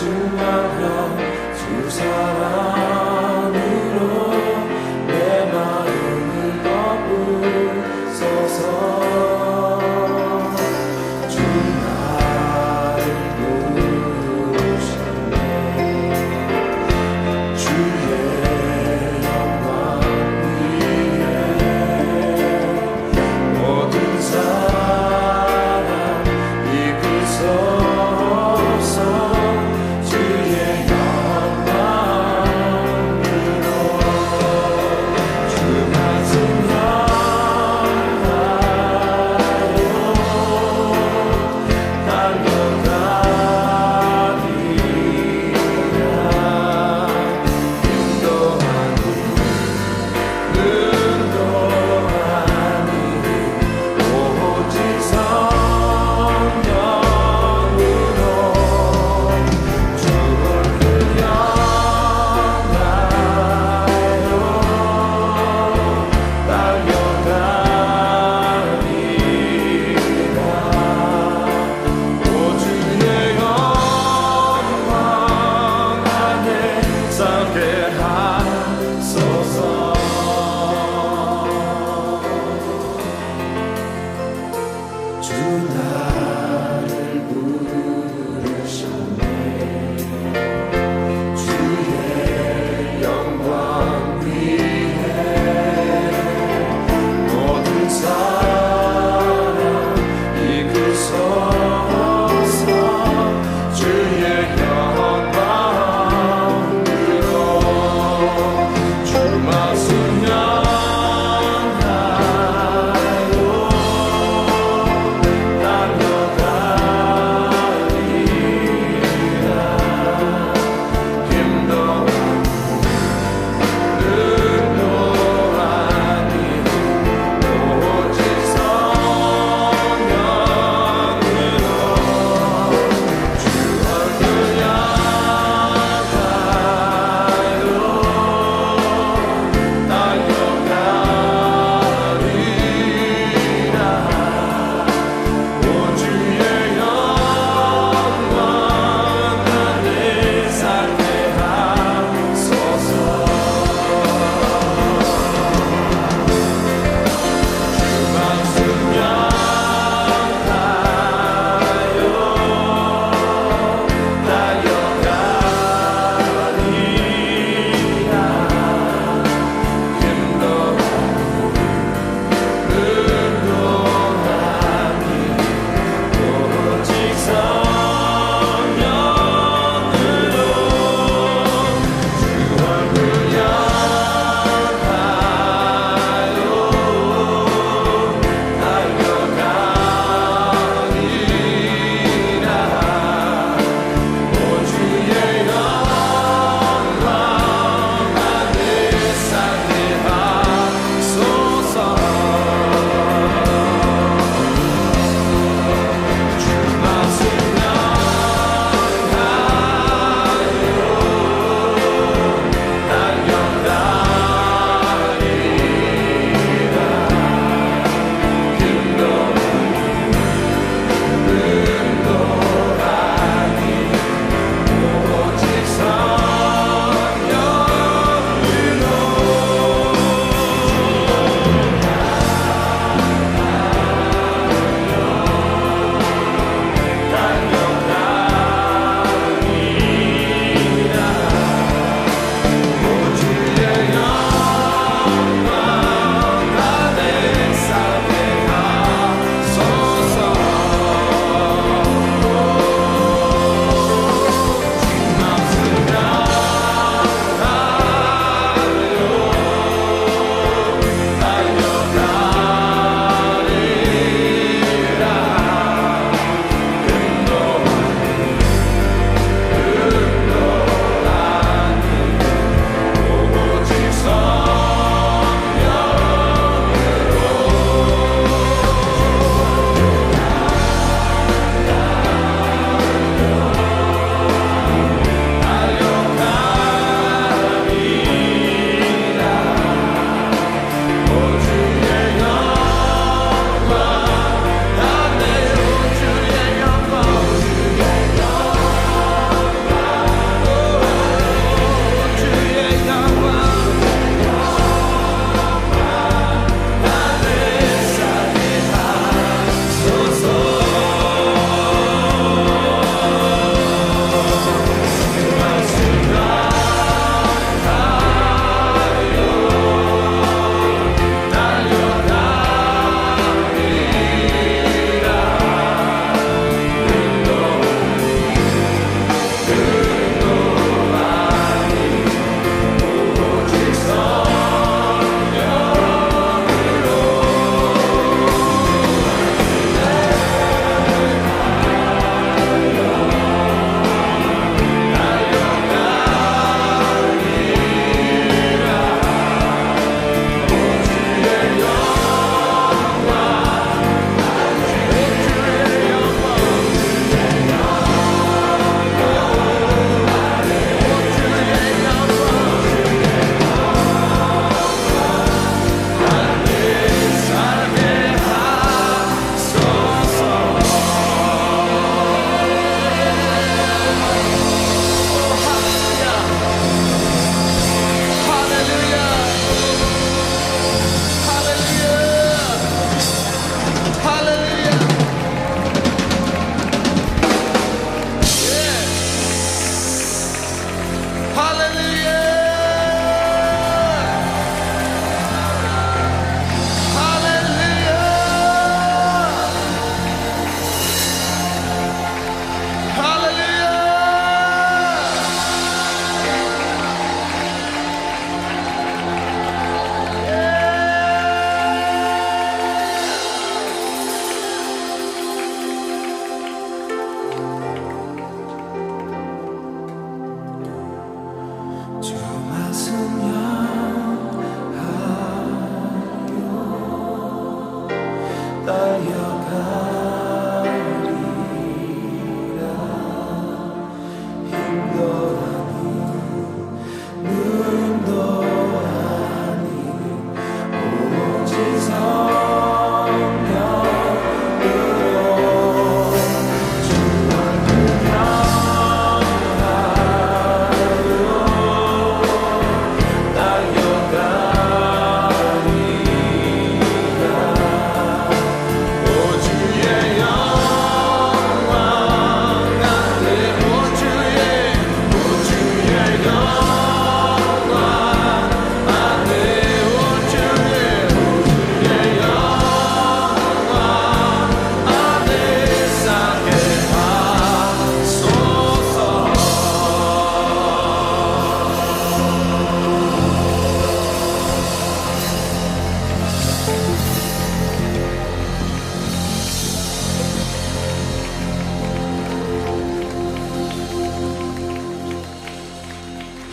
충만한 주 사랑으로 내 마음을 덮으소서. 주 나를 부르셨네. 주의 영광 위에 모든 사람 이끌소서. 주의 영광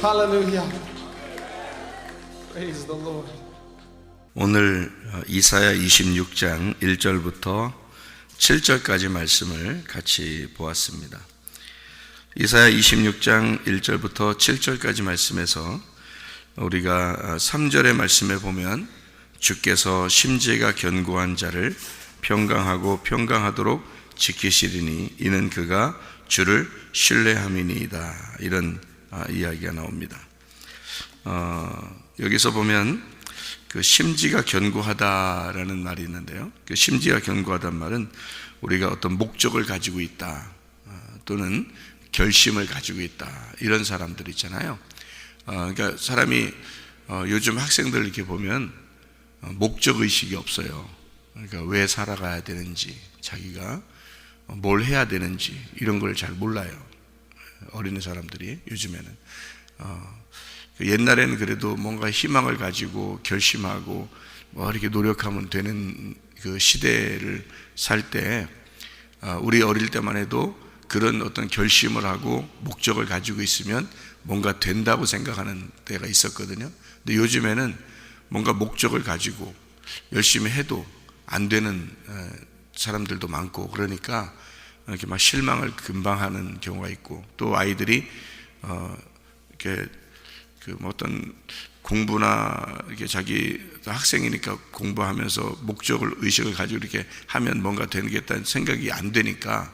Hallelujah. Praise the Lord. 오늘 이사야 26장 1절부터 7절까지 말씀을 같이 보았습니다. 이사야 26장 1절부터 7절까지 말씀에서 우리가 3절의 말씀에 보면 주께서 심지가 견고한 자를 평강하고 평강하도록 지키시리니 이는 그가 주를 신뢰함이니이다. 이런 이야기가 나옵니다. 여기서 보면 그 심지가 견고하다라는 말이 있는데요. 그 심지가 견고하다는 말은 우리가 어떤 목적을 가지고 있다, 또는 결심을 가지고 있다, 이런 사람들 있잖아요. 그러니까 사람이 요즘 학생들 이렇게 보면 목적 의식이 없어요. 그러니까 왜 살아가야 되는지, 자기가 뭘 해야 되는지 이런 걸 잘 몰라요. 어린 사람들이 요즘에는 옛날에는 그래도 뭔가 희망을 가지고 결심하고 뭐 이렇게 노력하면 되는 그 시대를 살 때, 우리 어릴 때만 해도 그런 어떤 결심을 하고 목적을 가지고 있으면 뭔가 된다고 생각하는 때가 있었거든요. 근데 요즘에는 뭔가 목적을 가지고 열심히 해도 안 되는 사람들도 많고, 그러니까 이렇게 막 실망을 금방 하는 경우가 있고, 또 아이들이 이렇게 그 어떤 공부나 이렇게 자기 학생이니까 공부하면서 목적을 의식을 가지고 이렇게 하면 뭔가 되겠다는 생각이 안 되니까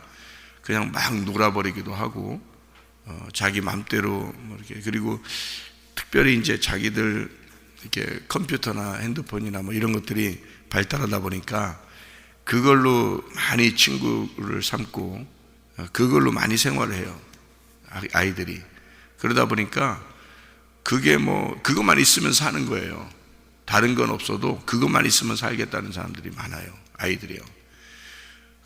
그냥 막 놀아버리기도 하고, 자기 맘대로 뭐 이렇게, 그리고 특별히 이제 자기들 이렇게 컴퓨터나 핸드폰이나 뭐 이런 것들이 발달하다 보니까 그걸로 많이 친구를 삼고 그걸로 많이 생활을 해요, 아이들이. 그러다 보니까 그게 뭐 그것만 있으면 사는 거예요. 다른 건 없어도 그것만 있으면 살겠다는 사람들이 많아요, 아이들이요.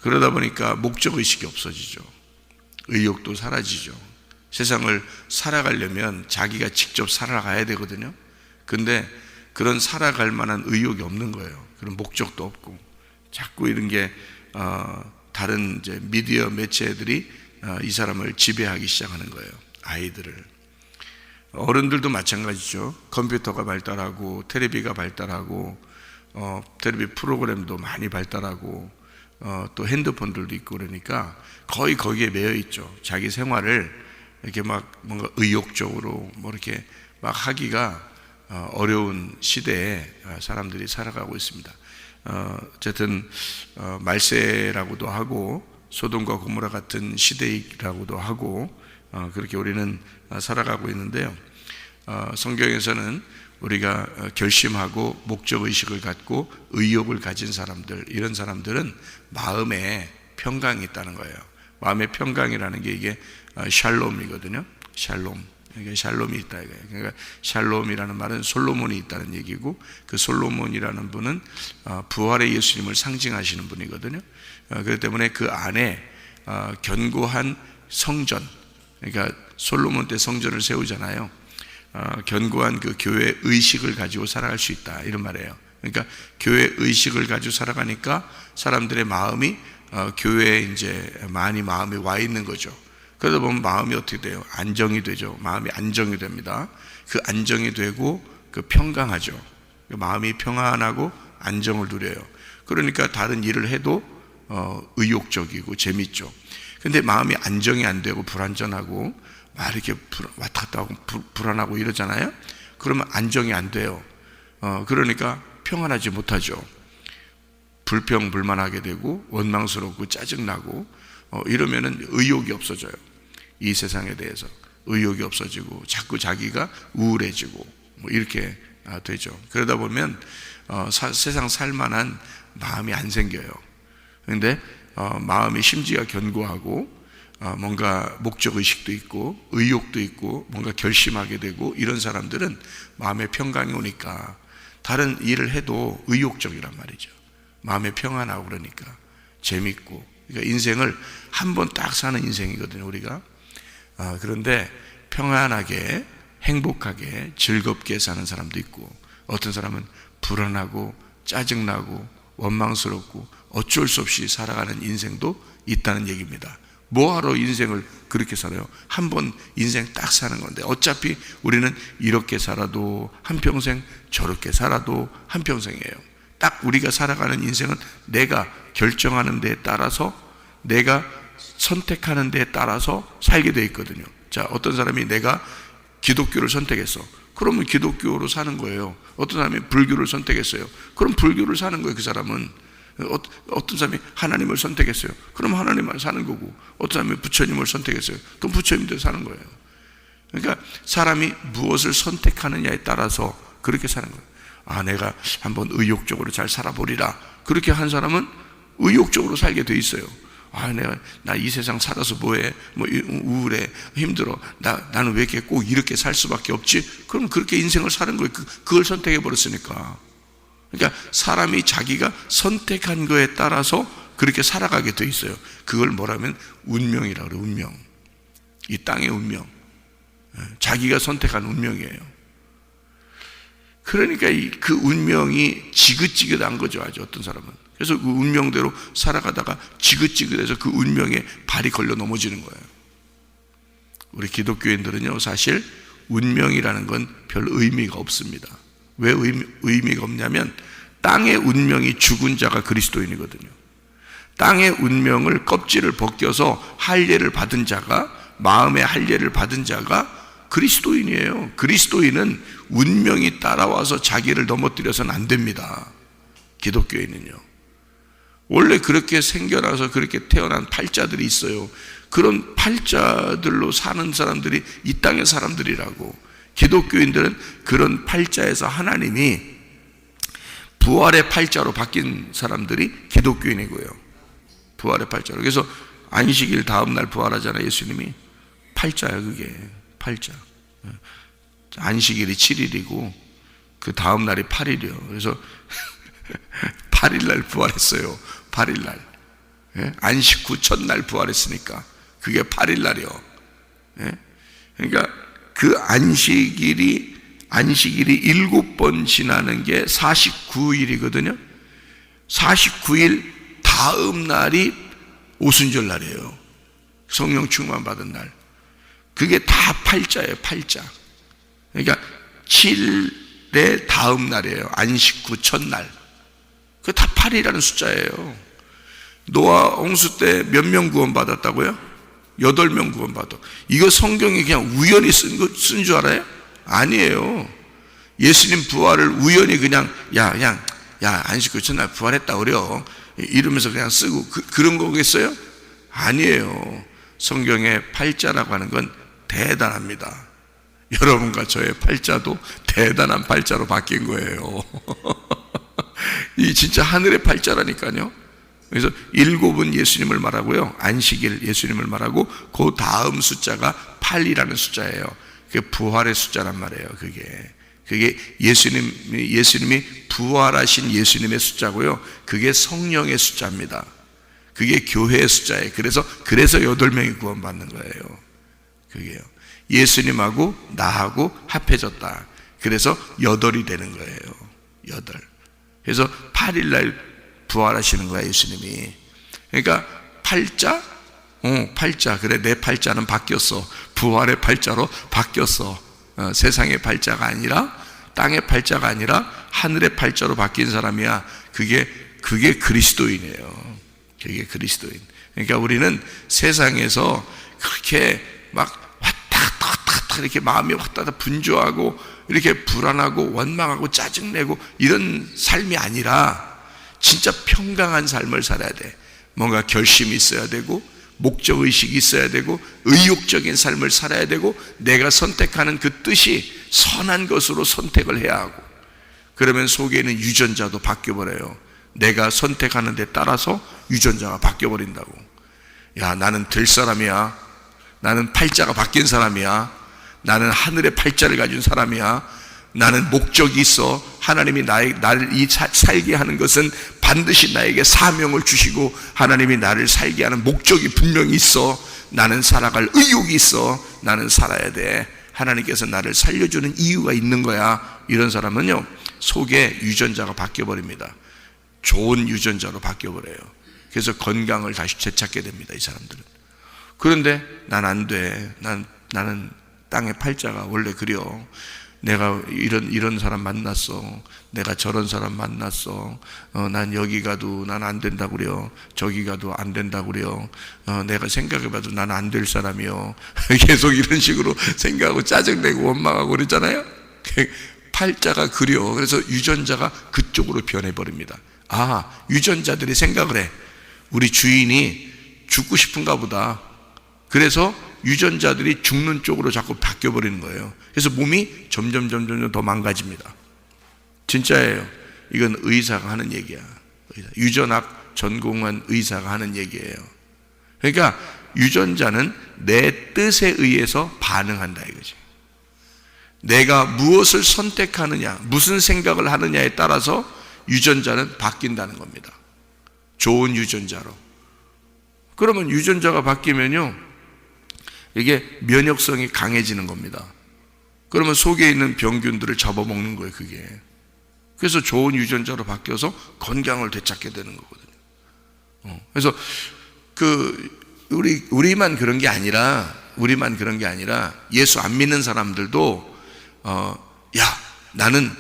그러다 보니까 목적 의식이 없어지죠. 의욕도 사라지죠. 세상을 살아가려면 자기가 직접 살아가야 되거든요. 근데 그런 살아갈 만한 의욕이 없는 거예요. 그런 목적도 없고. 자꾸 이런 게 다른 이제 미디어 매체들이 이 사람을 지배하기 시작하는 거예요, 아이들을. 어른들도 마찬가지죠. 컴퓨터가 발달하고 텔레비가 발달하고 텔레비 프로그램도 많이 발달하고 또 핸드폰들도 있고, 그러니까 거의 거기에 매여 있죠. 자기 생활을 이렇게 막 뭔가 의욕적으로 뭐 이렇게 막 하기가 어려운 시대에 사람들이 살아가고 있습니다. 어쨌든 말세라고도 하고 소돔과 고모라 같은 시대이라고도 하고 그렇게 우리는 살아가고 있는데요. 성경에서는 우리가 결심하고 목적의식을 갖고 의욕을 가진 사람들, 이런 사람들은 마음에 평강이 있다는 거예요. 마음의 평강이라는 게 이게 샬롬이거든요. 샬롬. 이게 샬롬이 있다 이거예요. 그러니까 샬롬이라는 말은 솔로몬이 있다는 얘기고, 그 솔로몬이라는 분은 부활의 예수님을 상징하시는 분이거든요. 그렇기 때문에 그 안에 견고한 성전, 그러니까 솔로몬 때 성전을 세우잖아요. 견고한 그 교회 의식을 가지고 살아갈 수 있다, 이런 말이에요. 그러니까 교회 의식을 가지고 살아가니까 사람들의 마음이 교회에 이제 많이 마음이 와 있는 거죠. 그러다 보면 마음이 어떻게 돼요? 안정이 되죠. 마음이 안정이 됩니다. 그 안정이 되고 그 평강하죠. 마음이 평안하고 안정을 누려요. 그러니까 다른 일을 해도 의욕적이고 재밌죠. 근데 마음이 안정이 안 되고 불안전하고 막 이렇게 왔다 갔다 하고 불안하고 이러잖아요. 그러면 안정이 안 돼요. 그러니까 평안하지 못하죠. 불평불만하게 되고 원망스럽고 짜증나고 이러면은 의욕이 없어져요. 이 세상에 대해서 의욕이 없어지고 자꾸 자기가 우울해지고 뭐 이렇게 되죠. 그러다 보면 세상 살만한 마음이 안 생겨요. 그런데 마음이 심지가 견고하고 뭔가 목적의식도 있고 의욕도 있고 뭔가 결심하게 되고 이런 사람들은 마음에 평강이 오니까 다른 일을 해도 의욕적이란 말이죠. 마음에 평안하고 그러니까 재밌고, 그러니까 인생을 한 번 딱 사는 인생이거든요, 우리가. 그런데 평안하게 행복하게 즐겁게 사는 사람도 있고, 어떤 사람은 불안하고 짜증나고 원망스럽고 어쩔 수 없이 살아가는 인생도 있다는 얘기입니다. 뭐하러 인생을 그렇게 살아요? 한 번 인생 딱 사는 건데 어차피 우리는 이렇게 살아도 한평생, 저렇게 살아도 한평생이에요. 딱 우리가 살아가는 인생은 내가 결정하는 데에 따라서, 내가 선택하는 데에 따라서 살게 돼 있거든요. 자, 어떤 사람이 내가 기독교를 선택했어. 그러면 기독교로 사는 거예요. 어떤 사람이 불교를 선택했어요. 그럼 불교를 사는 거예요, 그 사람은. 어떤 사람이 하나님을 선택했어요. 그럼 하나님만 사는 거고, 어떤 사람이 부처님을 선택했어요. 그럼 부처님대로 사는 거예요. 그러니까 사람이 무엇을 선택하느냐에 따라서 그렇게 사는 거예요. 내가 한번 의욕적으로 잘 살아보리라. 그렇게 한 사람은 의욕적으로 살게 돼 있어요. 나 이 세상 살아서 뭐해? 뭐 우울해, 힘들어. 나는 왜 이렇게 꼭 이렇게 살 수밖에 없지? 그럼 그렇게 인생을 사는 거예요. 그걸 선택해 버렸으니까. 그러니까 사람이 자기가 선택한 거에 따라서 그렇게 살아가게 돼 있어요. 그걸 뭐라면 운명이라고 그래요. 운명. 이 땅의 운명. 자기가 선택한 운명이에요. 그러니까 그 운명이 지긋지긋한 거죠, 아주 어떤 사람은. 그래서 그 운명대로 살아가다가 지긋지긋해서 그 운명에 발이 걸려 넘어지는 거예요. 우리 기독교인들은요, 사실 운명이라는 건 별 의미가 없습니다. 왜 의미가 없냐면 땅의 운명이 죽은 자가 그리스도인이거든요. 땅의 운명을 껍질을 벗겨서 할례를 받은 자가, 마음의 할례를 받은 자가 그리스도인이에요. 그리스도인은 운명이 따라와서 자기를 넘어뜨려서는 안 됩니다. 기독교인은요. 원래 그렇게 생겨나서 그렇게 태어난 팔자들이 있어요. 그런 팔자들로 사는 사람들이 이 땅의 사람들이라고. 기독교인들은 그런 팔자에서 하나님이 부활의 팔자로 바뀐 사람들이 기독교인이고요. 부활의 팔자로. 그래서 안식일 다음 날 부활하잖아요, 예수님이. 팔자야, 그게. 팔자. 안식일이 7일이고 그 다음 날이 8일이요. 그래서 8일 날 부활했어요. 8일 날. 안식 후 첫날 부활했으니까 그게 8일 날이요. 그러니까 그 안식일이 7번 지나는 게 49일이거든요. 49일 다음 날이 오순절 날이에요. 성령 충만 받은 날. 그게 다 팔자예요, 팔자. 그러니까 7의 다음 날이에요. 안식 후 첫날. 그게 다 8이라는 숫자예요. 노아 홍수 때 몇 명 구원받았다고요? 8명 구원받아. 이거 성경이 그냥 우연히 쓴 줄 알아요? 아니에요. 예수님 부활을 우연히 그냥 안식 후 첫날 부활했다 그래요. 이러면서 그냥 쓰고 그런 거겠어요? 아니에요. 성경의 팔자라고 하는 건 대단합니다. 여러분과 저의 팔자도 대단한 팔자로 바뀐 거예요. 이 진짜 하늘의 팔자라니까요. 그래서 7은 예수님을 말하고요, 안식일 예수님을 말하고 그 다음 숫자가 8이라는 숫자예요. 그게 부활의 숫자란 말이에요. 그게 예수님이 부활하신 예수님의 숫자고요, 그게 성령의 숫자입니다. 그게 교회의 숫자예요. 그래서 8명이 구원받는 거예요. 그게요. 예수님하고 나하고 합해졌다. 그래서 8이 되는 거예요. 8. 그래서 8일날 부활하시는 거야, 예수님이. 그러니까 팔자? 팔자. 그래, 내 팔자는 바뀌었어. 부활의 팔자로 바뀌었어. 세상의 팔자가 아니라, 땅의 팔자가 아니라 하늘의 팔자로 바뀐 사람이야. 그게 그리스도인이에요. 그게 그리스도인. 그러니까 우리는 세상에서 그렇게 막 왔다 이렇게 마음이 왔다 갔다 분주하고 이렇게 불안하고 원망하고 짜증내고 이런 삶이 아니라 진짜 평강한 삶을 살아야 돼. 뭔가 결심이 있어야 되고 목적의식이 있어야 되고 의욕적인 삶을 살아야 되고 내가 선택하는 그 뜻이 선한 것으로 선택을 해야 하고, 그러면 속에 있는 유전자도 바뀌어버려요. 내가 선택하는 데 따라서 유전자가 바뀌어버린다고. 야, 나는 될 사람이야. 나는 팔자가 바뀐 사람이야. 나는 하늘의 팔자를 가진 사람이야. 나는 목적이 있어. 하나님이 나를 살게 하는 것은 반드시 나에게 사명을 주시고 하나님이 나를 살게 하는 목적이 분명히 있어. 나는 살아갈 의욕이 있어. 나는 살아야 돼. 하나님께서 나를 살려주는 이유가 있는 거야. 이런 사람은요, 속에 유전자가 바뀌어버립니다. 좋은 유전자로 바뀌어버려요. 그래서 건강을 다시 되찾게 됩니다, 이 사람들은. 그런데 난 안 돼. 나는 땅의 팔자가 원래 그려. 내가 이런 사람 만났어. 내가 저런 사람 만났어. 난 여기 가도 난 안 된다고 그래요. 저기 가도 안 된다고 그래요. 내가 생각해봐도 난 안 될 사람이요. 계속 이런 식으로 생각하고 짜증내고 원망하고 그러잖아요. 팔자가 그려. 그래서 유전자가 그쪽으로 변해버립니다. 아, 유전자들이 생각을 해. 우리 주인이 죽고 싶은가 보다. 그래서 유전자들이 죽는 쪽으로 자꾸 바뀌어버리는 거예요. 그래서 몸이 점점 더 망가집니다. 진짜예요. 이건 의사가 하는 얘기야. 유전학 전공한 의사가 하는 얘기예요. 그러니까 유전자는 내 뜻에 의해서 반응한다 이거지. 내가 무엇을 선택하느냐, 무슨 생각을 하느냐에 따라서 유전자는 바뀐다는 겁니다. 좋은 유전자로. 그러면 유전자가 바뀌면요, 이게 면역성이 강해지는 겁니다. 그러면 속에 있는 병균들을 잡아먹는 거예요, 그게. 그래서 좋은 유전자로 바뀌어서 건강을 되찾게 되는 거거든요. 그래서 우리만 그런 게 아니라 예수 안 믿는 사람들도 야, 나는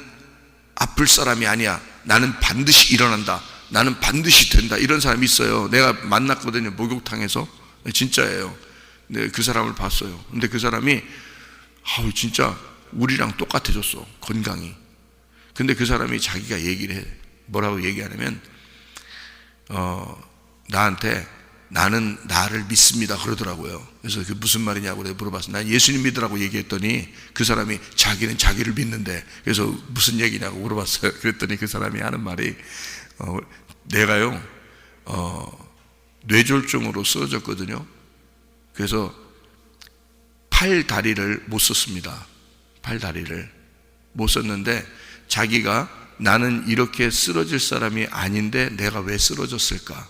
아플 사람이 아니야. 나는 반드시 일어난다. 나는 반드시 된다. 이런 사람이 있어요. 내가 만났거든요, 목욕탕에서. 진짜예요. 네, 그 사람을 봤어요. 근데 그 사람이 진짜 우리랑 똑같아졌어, 건강이. 근데 그 사람이 자기가 얘기를 해. 뭐라고 얘기하냐면 나한테 나는 나를 믿습니다 그러더라고요. 그래서 그게 무슨 말이냐고 물어봤어요. 난 예수님 믿으라고 얘기했더니 그 사람이 자기는 자기를 믿는데, 그래서 무슨 얘기냐고 물어봤어요. 그랬더니 그 사람이 하는 말이 내가요 뇌졸중으로 쓰러졌거든요. 그래서 팔 다리를 못 썼습니다. 팔 다리를 못 썼는데 자기가 나는 이렇게 쓰러질 사람이 아닌데 내가 왜 쓰러졌을까?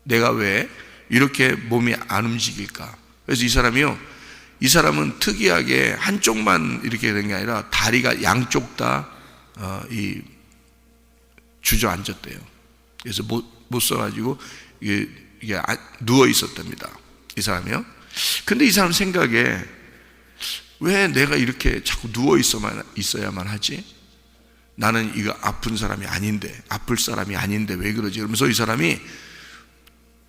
내가 왜 이렇게 몸이 안 움직일까? 그래서 이 사람은 특이하게 한쪽만 이렇게 된 게 아니라 다리가 양쪽 다 주저앉았대요. 그래서 못 써가지고 이게 누워 있었답니다, 이 사람이요. 근데 이 사람 생각에 왜 내가 이렇게 자꾸 누워 있어야만 하지? 나는 이거 아픈 사람이 아닌데, 아플 사람이 아닌데 왜 그러지? 그러면서 이 사람이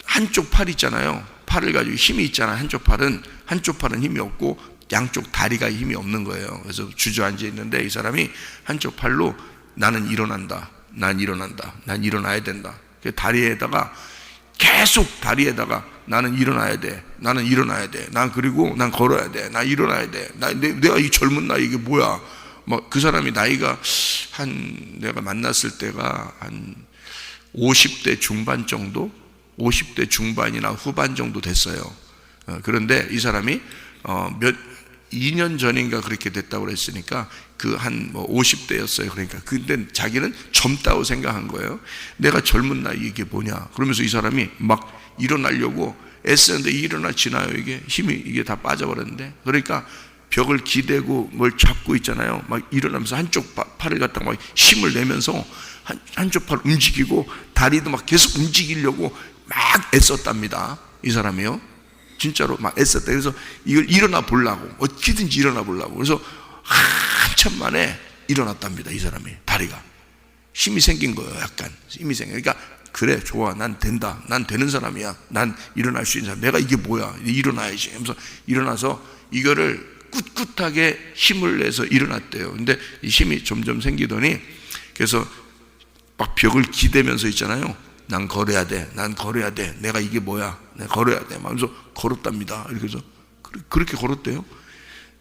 한쪽 팔 있잖아요. 팔을 가지고 힘이 있잖아요. 한쪽 팔은 힘이 없고 양쪽 다리가 힘이 없는 거예요. 그래서 주저앉아 있는데 이 사람이 한쪽 팔로 나는 일어난다. 난 일어나야 된다. 다리에다가 계속 나는 일어나야 돼. 그리고 난 걸어야 돼. 나 일어나야 돼. 내가 이 젊은 나이 이게 뭐야? 그 사람이 나이가 내가 만났을 때가 한 50대 중반 정도? 50대 중반이나 후반 정도 됐어요. 그런데 이 사람이 2년 전인가 그렇게 됐다고 그랬으니까 한 50대였어요. 그러니까 근데 자기는 젊다고 생각한 거예요. 내가 젊은 나이 이게 뭐냐? 그러면서 이 사람이 막 일어나려고 애쓰는데 일어나지나요? 이게 힘이 이게 다 빠져버렸는데, 그러니까 벽을 기대고 뭘 잡고 있잖아요. 막 일어나면서 한쪽 팔을 갖다가 막 힘을 내면서 한쪽 팔 움직이고 다리도 막 계속 움직이려고 막 애썼답니다, 이 사람이요. 진짜로 막 애썼다. 그래서 이걸 일어나 보려고, 어떻게든지 일어나 보려고. 그래서 한참 만에 일어났답니다, 이 사람이. 다리가 힘이 생긴 거예요. 약간 힘이 생겨. 그러니까 그래, 좋아, 난 된다, 난 되는 사람이야, 난 일어날 수 있는 사람, 내가 이게 뭐야, 일어나야지 하면서 일어나서 이거를 꿋꿋하게 힘을 내서 일어났대요. 근데 이 힘이 점점 생기더니 그래서 막 벽을 기대면서 있잖아요. 난 걸어야 돼, 난 걸어야 돼, 내가 이게 뭐야, 내가 걸어야 돼, 하면서 걸었답니다. 이렇게 해서 그렇게 걸었대요.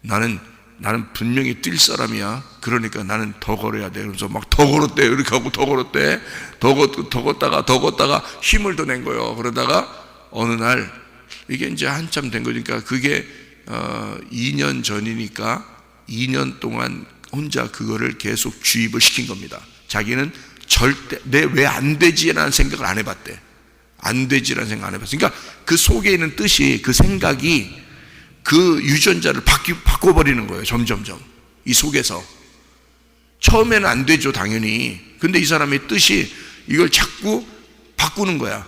나는 분명히 뛸 사람이야. 그러니까 나는 더 걸어야 돼. 그래서 막 더 걸었대. 이렇게 하고 더 걸었대. 더 걷다가 힘을 더 낸 거예요. 그러다가 어느 날 이게 이제 한참 된 거니까 그게 2년 전이니까 2년 동안 혼자 그거를 계속 주입을 시킨 겁니다. 자기는 절대 내 왜 안 되지라는 생각을 안 해봤대. 안 되지라는 생각 안 해봤어. 그러니까 그 속에 있는 뜻이, 그 생각이 그 유전자를 바꿔버리는 거예요. 점점점 이 속에서. 처음에는 안 되죠, 당연히. 근데 이 사람의 뜻이 이걸 자꾸 바꾸는 거야.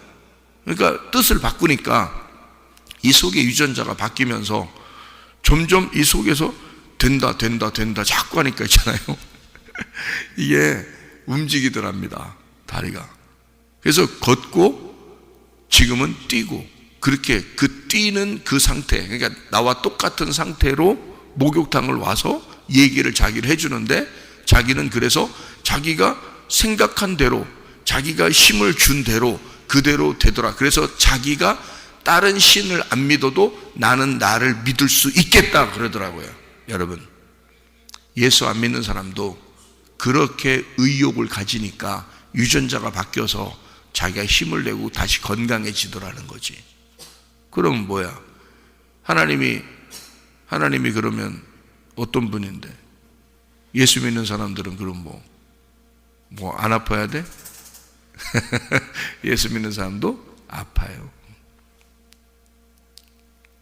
그러니까 뜻을 바꾸니까 이 속의 유전자가 바뀌면서 점점 이 속에서 된다 자꾸 하니까 있잖아요. 이게 움직이더랍니다, 다리가. 그래서 걷고 지금은 뛰고, 그렇게 그 뛰는 그 상태, 그러니까 나와 똑같은 상태로 목욕탕을 와서 얘기를 자기를 해주는데, 자기는 그래서 자기가 생각한 대로, 자기가 힘을 준 대로 그대로 되더라. 그래서 자기가 다른 신을 안 믿어도 나는 나를 믿을 수 있겠다 그러더라고요. 여러분, 예수 안 믿는 사람도 그렇게 의욕을 가지니까 유전자가 바뀌어서 자기가 힘을 내고 다시 건강해지더라는 거지. 그럼 뭐야? 하나님이 그러면 어떤 분인데? 예수 믿는 사람들은 그럼 뭐 안 아파야 돼? 예수 믿는 사람도 아파요.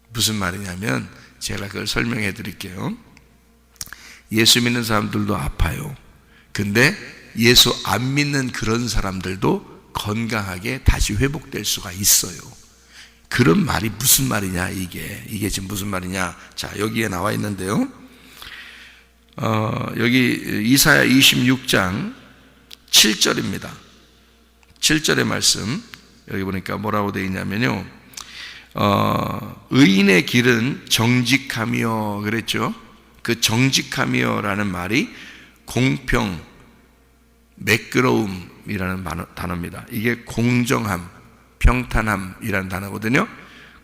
무슨 말이냐면 제가 그걸 설명해 드릴게요. 예수 믿는 사람들도 아파요. 근데 예수 안 믿는 그런 사람들도 건강하게 다시 회복될 수가 있어요. 그런 말이 무슨 말이냐, 이게 지금 무슨 말이냐. 자, 여기에 나와 있는데요. 여기 이사야 26장 7절입니다. 7절의 말씀, 여기 보니까 뭐라고 되어 있냐면요. 의인의 길은 정직하며 그랬죠. 그 정직하며라는 말이 공평, 매끄러움이라는 단어입니다. 이게 공정함, 평탄함이라는 단어거든요.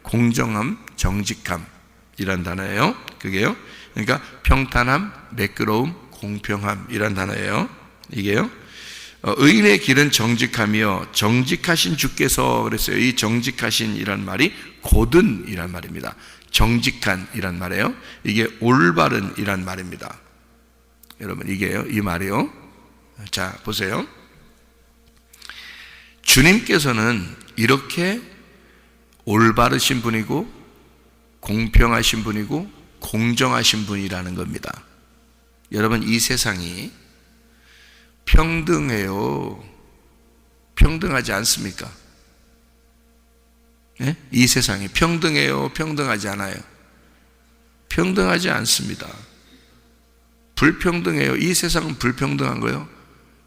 공정함, 정직함이라는 단어예요. 그게요. 그러니까 평탄함, 매끄러움, 공평함이라는 단어예요. 이게요. 의인의 길은 정직하며 정직하신 주께서 그랬어요. 이 정직하신이란 말이 고든이란 말입니다. 정직한이란 말이에요. 이게 올바른이란 말입니다. 여러분, 이게요, 이 말이요. 자, 보세요. 주님께서는 이렇게 올바르신 분이고 공평하신 분이고 공정하신 분이라는 겁니다. 여러분, 이 세상이 평등해요. 평등하지 않습니까? 네? 이 세상이 평등해요? 평등하지 않아요? 평등하지 않습니다. 불평등해요. 이 세상은 불평등한 거예요.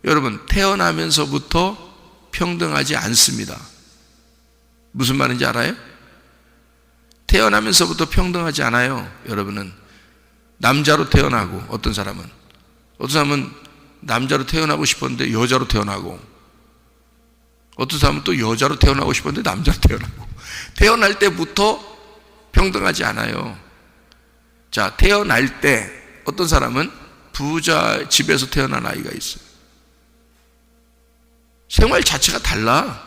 여러분, 태어나면서부터 평등하지 않습니다. 무슨 말인지 알아요? 태어나면서부터 평등하지 않아요. 여러분은 남자로 태어나고, 어떤 사람은 남자로 태어나고 싶었는데 여자로 태어나고, 어떤 사람은 또 여자로 태어나고 싶었는데 남자로 태어나고, 태어날 때부터 평등하지 않아요. 자, 태어날 때 어떤 사람은 부자 집에서 태어난 아이가 있어요. 생활 자체가 달라.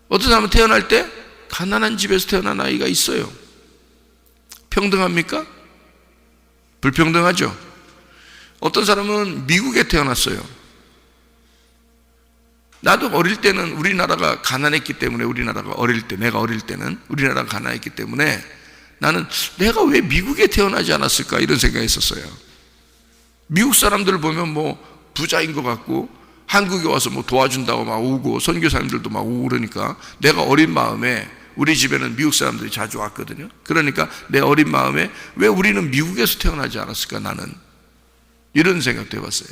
어떤 사람은 태어날 때 가난한 집에서 태어난 아이가 있어요. 평등합니까? 불평등하죠. 어떤 사람은 미국에 태어났어요. 나도 어릴 때는 우리나라가 가난했기 때문에, 내가 어릴 때는 우리나라가 가난했기 때문에 나는 내가 왜 미국에 태어나지 않았을까, 이런 생각이 있었어요. 미국 사람들 보면 뭐 부자인 것 같고, 한국에 와서 뭐 도와준다고 막 오고, 선교사님들도 막 오고, 그러니까 내가 어린 마음에, 우리 집에는 미국 사람들이 자주 왔거든요. 그러니까 내 어린 마음에 왜 우리는 미국에서 태어나지 않았을까, 나는 이런 생각도 해봤어요.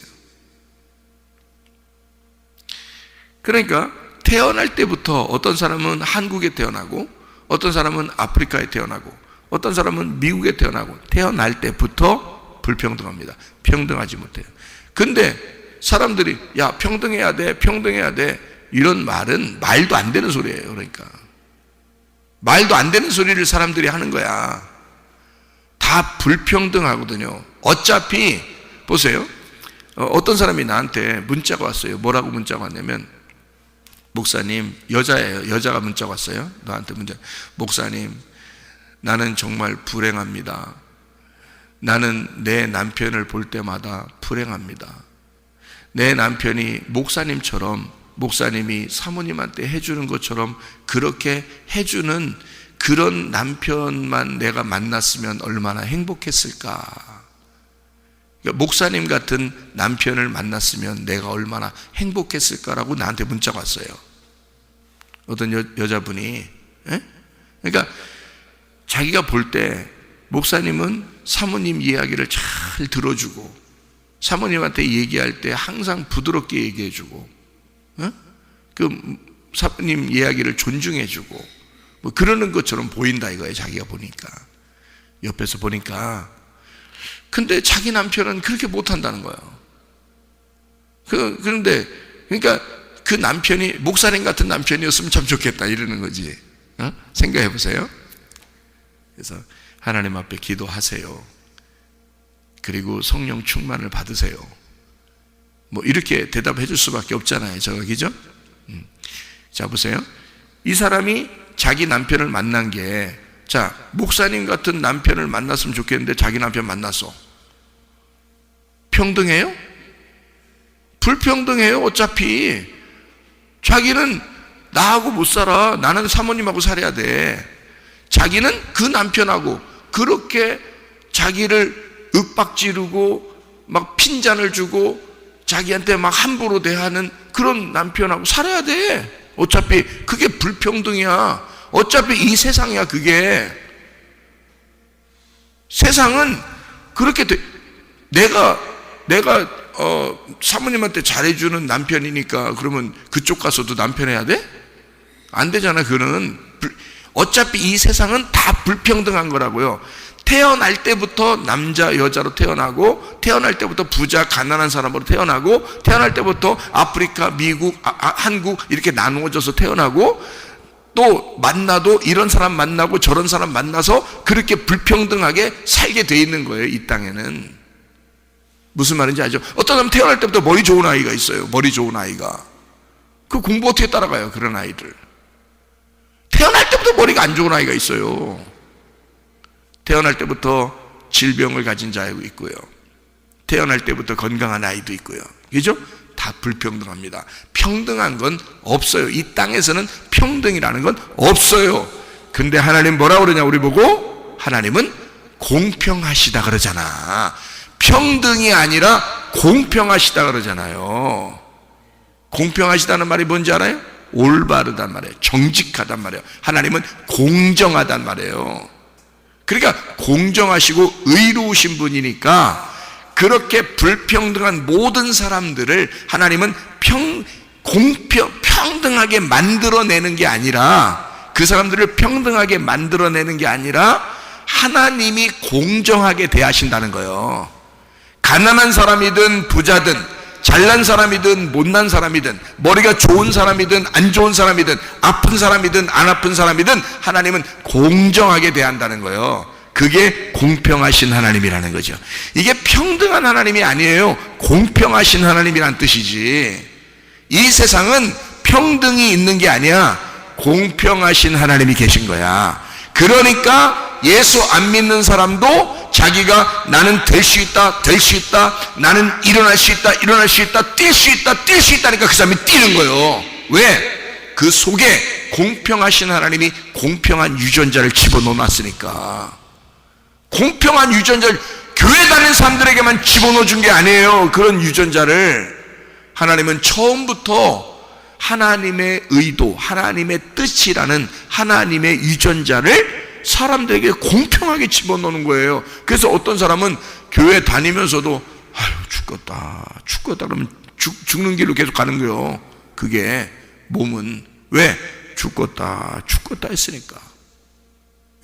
그러니까 태어날 때부터 어떤 사람은 한국에 태어나고 어떤 사람은 아프리카에 태어나고 어떤 사람은 미국에 태어나고 태어날 때부터 불평등합니다. 평등하지 못해요. 근데 사람들이 야 평등해야 돼 평등해야 돼 이런 말은 말도 안 되는 소리예요. 그러니까 말도 안 되는 소리를 사람들이 하는 거야. 다 불평등하거든요. 어차피 보세요. 어떤 사람이 나한테 문자가 왔어요. 뭐라고 문자가 왔냐면 목사님, 여자예요. 여자가 문자가 왔어요. 나한테 문자. 목사님, 나는 정말 불행합니다. 나는 내 남편을 볼 때마다 불행합니다. 내 남편이 목사님처럼 목사님이 사모님한테 해주는 것처럼 그렇게 해주는 그런 남편만 내가 만났으면 얼마나 행복했을까. 그러니까 목사님 같은 남편을 만났으면 내가 얼마나 행복했을까라고 나한테 문자가 왔어요. 어떤 여자분이. 그러니까 자기가 볼 때 목사님은 사모님 이야기를 잘 들어주고 사모님한테 얘기할 때 항상 부드럽게 얘기해주고 그 사모님 이야기를 존중해주고 뭐 그러는 것처럼 보인다 이거예요. 자기가 보니까 옆에서 보니까. 근데 자기 남편은 그렇게 못한다는 거예요. 그런데 그러니까 그 남편이 목사님 같은 남편이었으면 참 좋겠다 이러는 거지. 생각해 보세요. 그래서 하나님 앞에 기도하세요. 그리고 성령 충만을 받으세요. 뭐 이렇게 대답해 줄 수밖에 없잖아요. 저거 그죠? 자 보세요. 이 사람이 자기 남편을 만난 게 자 목사님 같은 남편을 만났으면 좋겠는데 자기 남편 만났어. 평등해요? 불평등해요. 어차피 자기는 나하고 못 살아. 나는 사모님하고 살아야 돼. 자기는 그 남편하고 그렇게 자기를 윽박지르고 막 핀잔을 주고 자기한테 막 함부로 대하는 그런 남편하고 살아야 돼. 어차피 그게 불평등이야. 어차피 이 세상이야. 그게 세상은 그렇게 돼. 내가 사모님한테 잘해주는 남편이니까 그러면 그쪽 가서도 남편 해야 돼? 안 되잖아. 그는 어차피 이 세상은 다 불평등한 거라고요. 태어날 때부터 남자 여자로 태어나고 태어날 때부터 부자 가난한 사람으로 태어나고 태어날 때부터 아프리카 미국 한국 이렇게 나누어져서 태어나고 또 만나도 이런 사람 만나고 저런 사람 만나서 그렇게 불평등하게 살게 돼 있는 거예요. 이 땅에는. 무슨 말인지 알죠? 어떤 사람 태어날 때부터 머리 좋은 아이가 있어요. 머리 좋은 아이가. 그 공부 어떻게 따라가요? 그런 아이들. 태어날 때부터 머리가 안 좋은 아이가 있어요. 태어날 때부터 질병을 가진 자도 있고요. 태어날 때부터 건강한 아이도 있고요. 그죠? 다 불평등합니다. 평등한 건 없어요. 이 땅에서는 평등이라는 건 없어요. 근데 하나님 뭐라 그러냐 우리 보고? 하나님은 공평하시다 그러잖아. 평등이 아니라 공평하시다 그러잖아요. 공평하시다는 말이 뭔지 알아요? 올바르단 말이에요. 정직하단 말이에요. 하나님은 공정하단 말이에요. 그러니까 공정하시고 의로우신 분이니까 그렇게 불평등한 모든 사람들을 하나님은 평등하게 만들어내는 게 아니라 그 사람들을 평등하게 만들어내는 게 아니라 하나님이 공정하게 대하신다는 거예요. 가난한 사람이든 부자든 잘난 사람이든 못난 사람이든 머리가 좋은 사람이든 안 좋은 사람이든 아픈 사람이든 안 아픈 사람이든 하나님은 공정하게 대한다는 거예요. 그게 공평하신 하나님이라는 거죠. 이게 평등한 하나님이 아니에요. 공평하신 하나님이란 뜻이지. 이 세상은 평등이 있는 게 아니야. 공평하신 하나님이 계신 거야. 그러니까 예수 안 믿는 사람도 자기가 나는 될 수 있다, 될 수 있다, 나는 일어날 수 있다, 일어날 수 있다, 뛸 수 있다, 뛸 수 있다니까 그 사람이 뛰는 거예요. 왜? 그 속에 공평하신 하나님이 공평한 유전자를 집어넣어놨으니까. 공평한 유전자를 교회 다니는 사람들에게만 집어넣어 준 게 아니에요. 그런 유전자를 하나님은 처음부터 하나님의 의도, 하나님의 뜻이라는 하나님의 유전자를 사람들에게 공평하게 집어넣는 거예요. 그래서 어떤 사람은 교회 다니면서도 아유 죽겠다 그러면 죽는 길로 계속 가는 거예요. 그게 몸은. 왜? 죽었다 했으니까.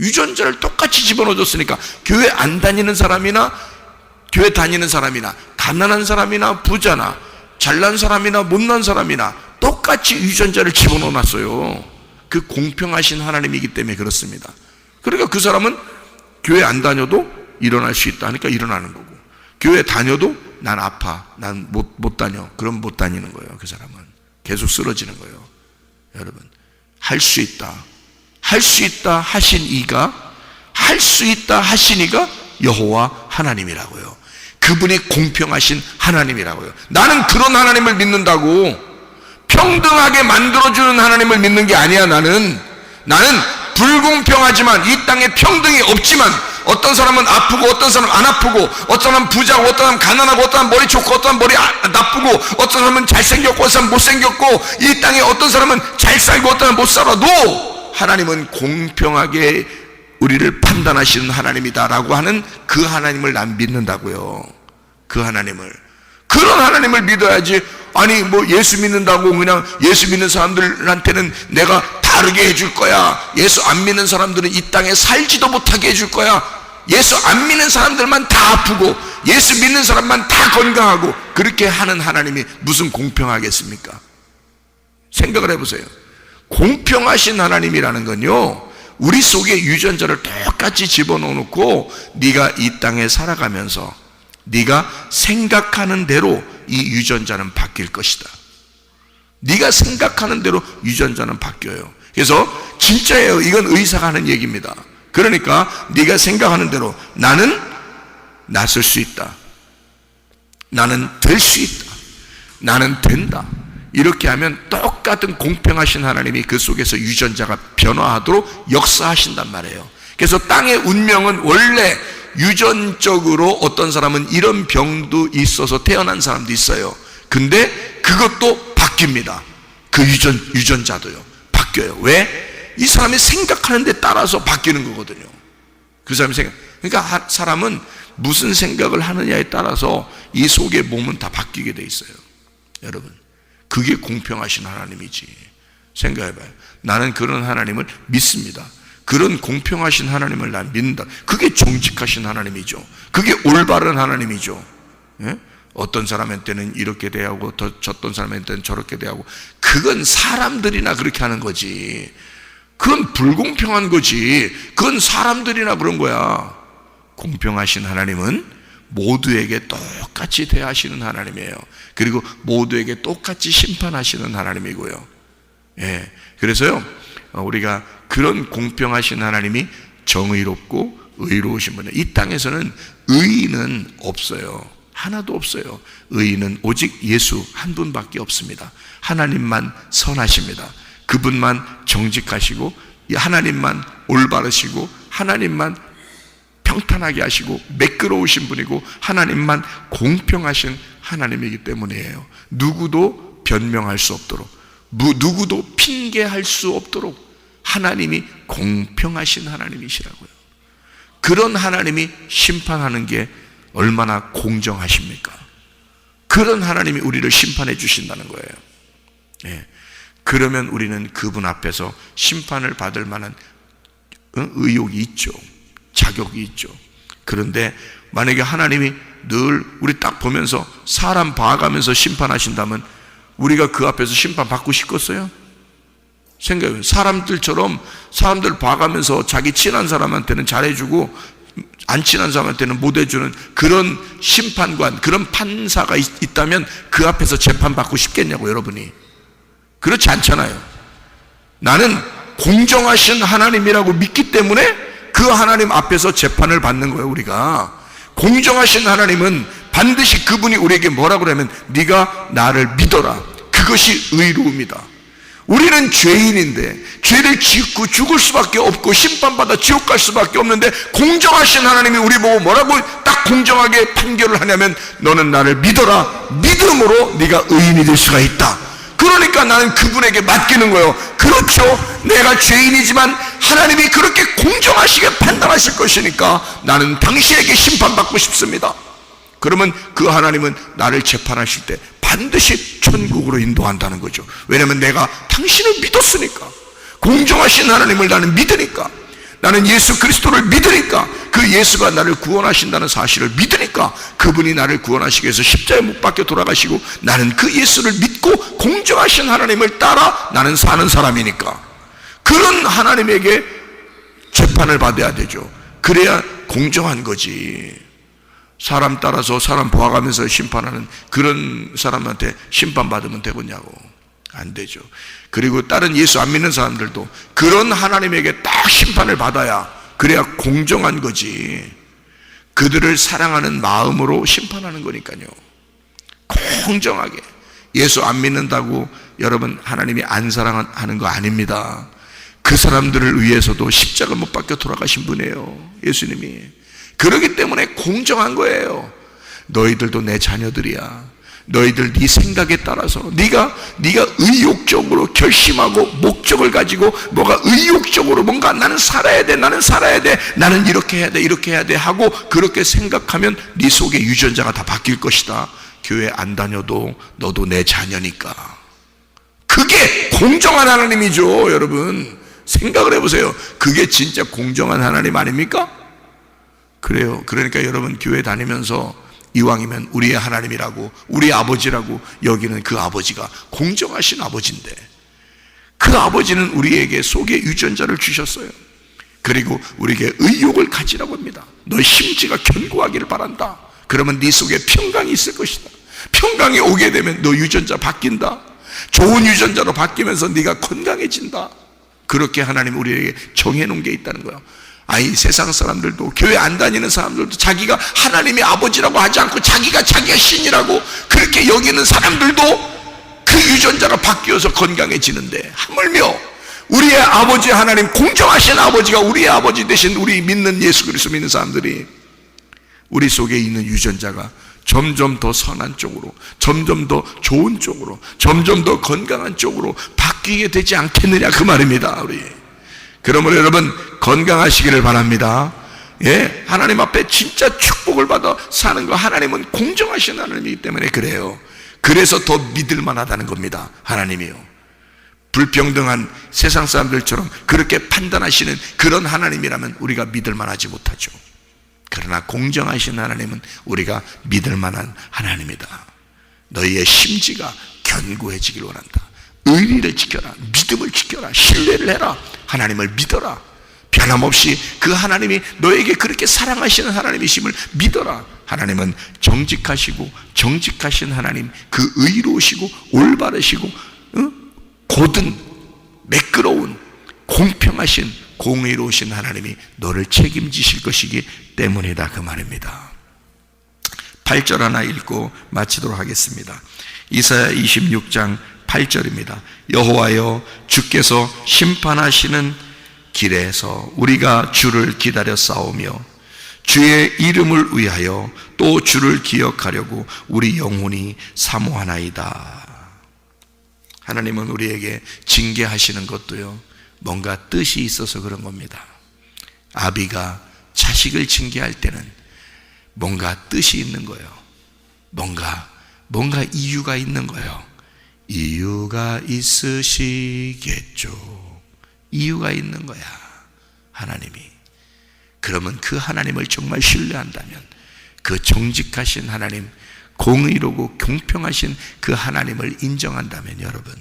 유전자를 똑같이 집어넣어줬으니까. 교회 안 다니는 사람이나 교회 다니는 사람이나 가난한 사람이나 부자나 잘난 사람이나 못난 사람이나 똑같이 유전자를 집어넣어놨어요. 그 공평하신 하나님이기 때문에 그렇습니다. 그러니까 그 사람은 교회 안 다녀도 일어날 수 있다 하니까 일어나는 거고, 교회 다녀도 난 아파, 난 못 다녀, 그럼 못 다니는 거예요. 그 사람은 계속 쓰러지는 거예요. 여러분, 할 수 있다 하신 이가, 할 수 있다 하신 이가 여호와 하나님이라고요. 그분이 공평하신 하나님이라고요. 나는 그런 하나님을 믿는다고. 평등하게 만들어주는 하나님을 믿는 게 아니야. 나는 불공평하지만, 이 땅에 평등이 없지만, 어떤 사람은 아프고 어떤 사람은 안 아프고, 어떤 사람은 부자고 어떤 사람은 가난하고, 어떤 사람은 머리 좋고 어떤 사람은 머리 나쁘고, 어떤 사람은 잘생겼고 어떤 사람은 못생겼고, 이 땅에 어떤 사람은 잘 살고 어떤 사람은 못 살아도 하나님은 공평하게 우리를 판단하시는 하나님이다라고 하는 그 하나님을 난 믿는다고요. 그 하나님을. 그런 하나님을 믿어야지. 아니 뭐 예수 믿는다고 그냥 예수 믿는 사람들한테는 내가 다르게 해줄 거야, 예수 안 믿는 사람들은 이 땅에 살지도 못하게 해줄 거야, 예수 안 믿는 사람들만 다 아프고 예수 믿는 사람만 다 건강하고, 그렇게 하는 하나님이 무슨 공평하겠습니까? 생각을 해보세요. 공평하신 하나님이라는 건요, 우리 속에 유전자를 똑같이 집어넣어놓고 네가 이 땅에 살아가면서 네가 생각하는 대로 이 유전자는 바뀔 것이다. 네가 생각하는 대로 유전자는 바뀌어요. 그래서 진짜예요. 이건 의사가 하는 얘기입니다. 그러니까 네가 생각하는 대로 나는 낫을 수 있다, 나는 될 수 있다, 나는 된다, 이렇게 하면 똑같은 공평하신 하나님이 그 속에서 유전자가 변화하도록 역사하신단 말이에요. 그래서 땅의 운명은 원래 유전적으로 어떤 사람은 이런 병도 있어서 태어난 사람도 있어요. 근데 그것도 바뀝니다. 그 유전자도요 바뀌어요. 왜? 이 사람이 생각하는 데 따라서 바뀌는 거거든요. 그 사람이 그러니까 사람은 무슨 생각을 하느냐에 따라서 이 속의 몸은 다 바뀌게 돼 있어요. 여러분, 그게 공평하신 하나님이지. 생각해봐요. 나는 그런 하나님을 믿습니다. 그런 공평하신 하나님을 난 믿는다. 그게 정직하신 하나님이죠. 그게 올바른 하나님이죠. 예? 어떤 사람한테는 이렇게 대하고 어떤 사람한테는 저렇게 대하고, 그건 사람들이나 그렇게 하는 거지. 그건 불공평한 거지. 그건 사람들이나 그런 거야. 공평하신 하나님은 모두에게 똑같이 대하시는 하나님이에요. 그리고 모두에게 똑같이 심판하시는 하나님이고요. 예. 그래서요, 우리가 그런 공평하신 하나님이 정의롭고 의로우신 분이에요. 이 땅에서는 의인은 없어요. 하나도 없어요. 의인은 오직 예수 한 분밖에 없습니다. 하나님만 선하십니다. 그분만 정직하시고, 하나님만 올바르시고, 하나님만 평탄하게 하시고 매끄러우신 분이고, 하나님만 공평하신 하나님이기 때문이에요. 누구도 변명할 수 없도록, 누구도 핑계할 수 없도록 하나님이 공평하신 하나님이시라고요. 그런 하나님이 심판하는 게 얼마나 공정하십니까? 그런 하나님이 우리를 심판해 주신다는 거예요. 예. 그러면 우리는 그분 앞에서 심판을 받을 만한 의욕이 있죠. 자격이 있죠. 그런데 만약에 하나님이 늘 우리 딱 보면서 사람 봐가면서 심판하신다면 우리가 그 앞에서 심판받고 싶겠어요? 생각해요. 사람들처럼 사람들 봐가면서 자기 친한 사람한테는 잘해주고 안 친한 사람한테는 못해주는 그런 심판관, 그런 판사가 있다면 그 앞에서 재판받고 싶겠냐고, 여러분이. 그렇지 않잖아요. 나는 공정하신 하나님이라고 믿기 때문에 그 하나님 앞에서 재판을 받는 거예요. 우리가 공정하신 하나님은 반드시 그분이 우리에게 뭐라고 그러면 네가 나를 믿어라, 그것이 의로움이다. 우리는 죄인인데 죄를 짓고 죽을 수밖에 없고 심판받아 지옥 갈 수밖에 없는데, 공정하신 하나님이 우리 보고 뭐라고 딱 공정하게 판결을 하냐면 너는 나를 믿어라, 믿음으로 네가 의인이 될 수가 있다. 그러니까 나는 그분에게 맡기는 거예요. 그렇죠, 내가 죄인이지만 하나님이 그렇게 공정하시게 판단하실 것이니까 나는 당신에게 심판받고 싶습니다. 그러면 그 하나님은 나를 재판하실 때 반드시 천국으로 인도한다는 거죠. 왜냐하면 내가 당신을 믿었으니까, 공정하신 하나님을 나는 믿으니까, 나는 예수 그리스도를 믿으니까, 그 예수가 나를 구원하신다는 사실을 믿으니까, 그분이 나를 구원하시기 위해서 십자가에 못 박혀 돌아가시고 나는 그 예수를 믿고 공정하신 하나님을 따라 나는 사는 사람이니까, 그런 하나님에게 재판을 받아야 되죠. 그래야 공정한 거지. 사람 따라서 사람 보아가면서 심판하는 그런 사람한테 심판받으면 되겠냐고. 안 되죠. 그리고 다른 예수 안 믿는 사람들도 그런 하나님에게 딱 심판을 받아야, 그래야 공정한 거지. 그들을 사랑하는 마음으로 심판하는 거니까요. 공정하게. 예수 안 믿는다고 여러분 하나님이 안 사랑하는 거 아닙니다. 그 사람들을 위해서도 십자가 못 박혀 돌아가신 분이에요, 예수님이. 그렇기 때문에 공정한 거예요. 너희들도 내 자녀들이야. 너희들 네 생각에 따라서 네가 의욕적으로 결심하고 목적을 가지고 뭐가 의욕적으로 뭔가 나는 살아야 돼, 나는 이렇게 해야 돼 하고 그렇게 생각하면 네 속에 유전자가 다 바뀔 것이다. 교회 안 다녀도 너도 내 자녀니까. 그게 공정한 하나님이죠. 여러분 생각을 해보세요. 그게 진짜 공정한 하나님 아닙니까? 그래요. 그러니까 여러분 교회 다니면서 이왕이면 우리의 하나님이라고, 우리 아버지라고 여기는 그 아버지가 공정하신 아버지인데, 그 아버지는 우리에게 속에 유전자를 주셨어요. 그리고 우리에게 의욕을 가지라고 합니다. 너의 심지가 견고하기를 바란다. 그러면 네 속에 평강이 있을 것이다. 평강이 오게 되면 너 유전자 바뀐다. 좋은 유전자로 바뀌면서 네가 건강해진다. 그렇게 하나님 우리에게 정해놓은 게 있다는 거야. 아니 세상 사람들도, 교회 안 다니는 사람들도 자기가 하나님이 아버지라고 하지 않고 자기가 신이라고 그렇게 여기는 사람들도 그 유전자가 바뀌어서 건강해지는데, 하물며 우리의 아버지 하나님, 공정하신 아버지가 우리의 아버지 대신 우리 믿는 예수 그리스도 믿는 사람들이 우리 속에 있는 유전자가 점점 더 선한 쪽으로, 점점 더 좋은 쪽으로, 점점 더 건강한 쪽으로 바뀌게 되지 않겠느냐 그 말입니다. 우리 그러므로 여러분 건강하시기를 바랍니다. 예, 하나님 앞에 진짜 축복을 받아 사는 거, 하나님은 공정하신 하나님이기 때문에 그래요. 그래서 더 믿을 만하다는 겁니다. 하나님이요, 불평등한 세상 사람들처럼 그렇게 판단하시는 그런 하나님이라면 우리가 믿을 만하지 못하죠. 그러나 공정하신 하나님은 우리가 믿을 만한 하나님이다. 너희의 심지가 견고해지길 원한다. 의리를 지켜라, 믿음을 지켜라, 신뢰를 해라, 하나님을 믿어라. 변함없이 그 하나님이 너에게 그렇게 사랑하시는 하나님이심을 믿어라. 하나님은 정직하시고 정직하신 하나님, 그 의로우시고 올바르시고 고든 매끄러운 공평하신 공의로우신 하나님이 너를 책임지실 것이기 때문이다 그 말입니다. 8절 하나 읽고 마치도록 하겠습니다. 이사야 26장 8절입니다. 여호와여, 주께서 심판하시는 길에서 우리가 주를 기다려 싸우며 주의 이름을 위하여 또 주를 기억하려고 우리 영혼이 사모하나이다. 하나님은 우리에게 징계하시는 것도요, 뭔가 뜻이 있어서 그런 겁니다. 아비가 자식을 징계할 때는 뭔가 뜻이 있는 거예요. 뭔가 이유가 있는 거예요. 이유가 있으시겠죠. 이유가 있는 거야, 하나님이. 그러면 그 하나님을 정말 신뢰한다면, 그 정직하신 하나님, 공의로고 공평하신 그 하나님을 인정한다면, 여러분,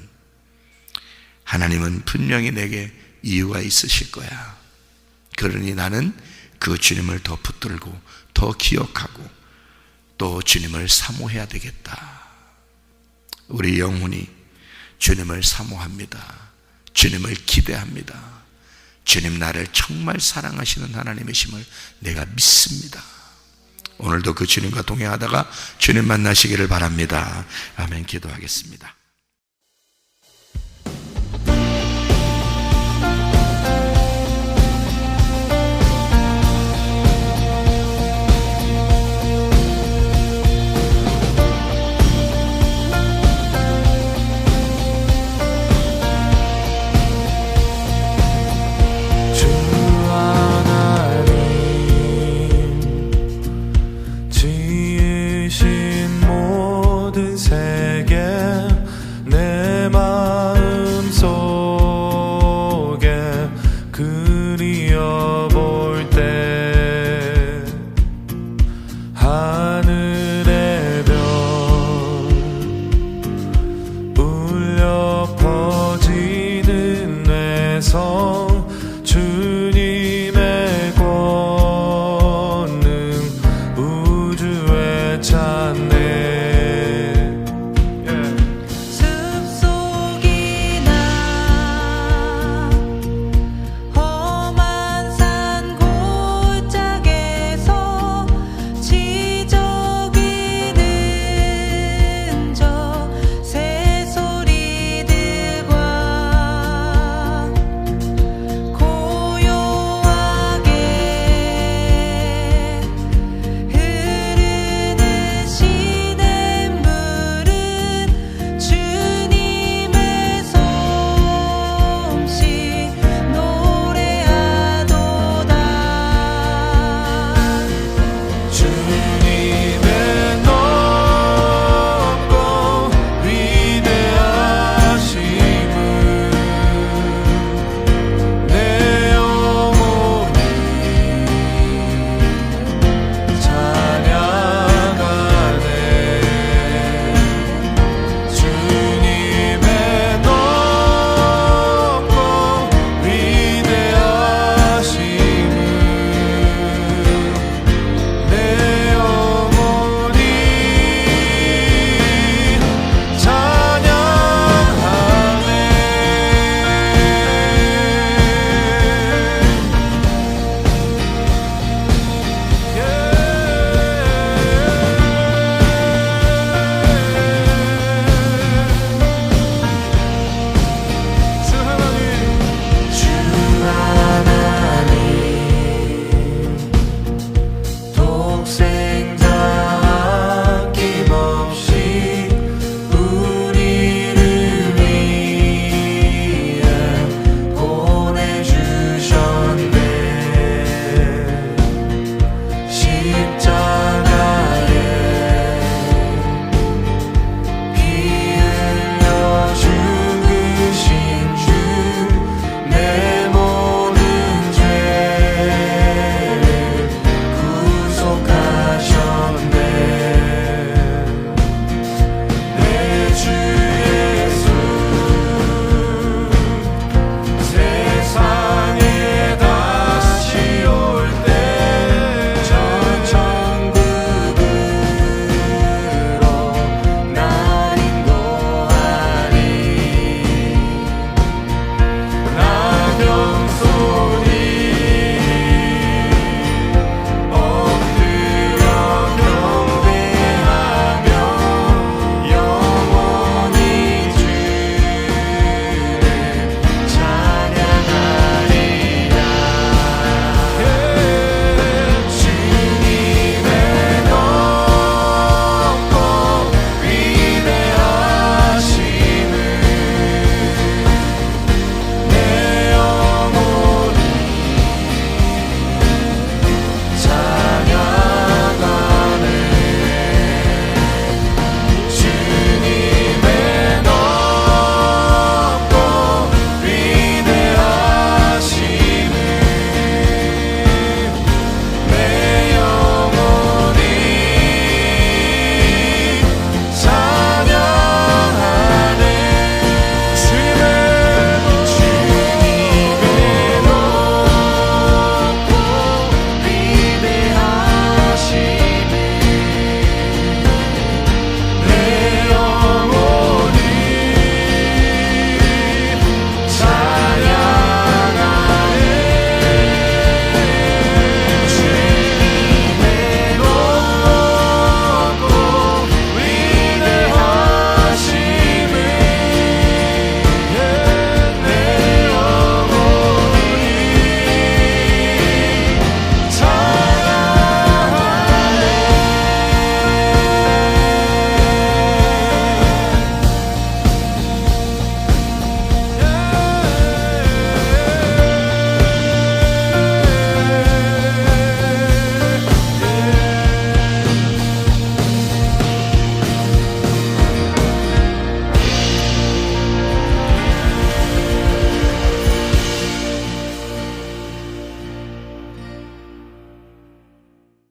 하나님은 분명히 내게 이유가 있으실 거야. 그러니 나는 그 주님을 더 붙들고 더 기억하고 또 주님을 사모해야 되겠다. 우리 영혼이 주님을 사모합니다. 주님을 기대합니다. 주님 나를 정말 사랑하시는 하나님이심을 내가 믿습니다. 오늘도 그 주님과 동행하다가 주님 만나시기를 바랍니다. 아멘. 기도하겠습니다.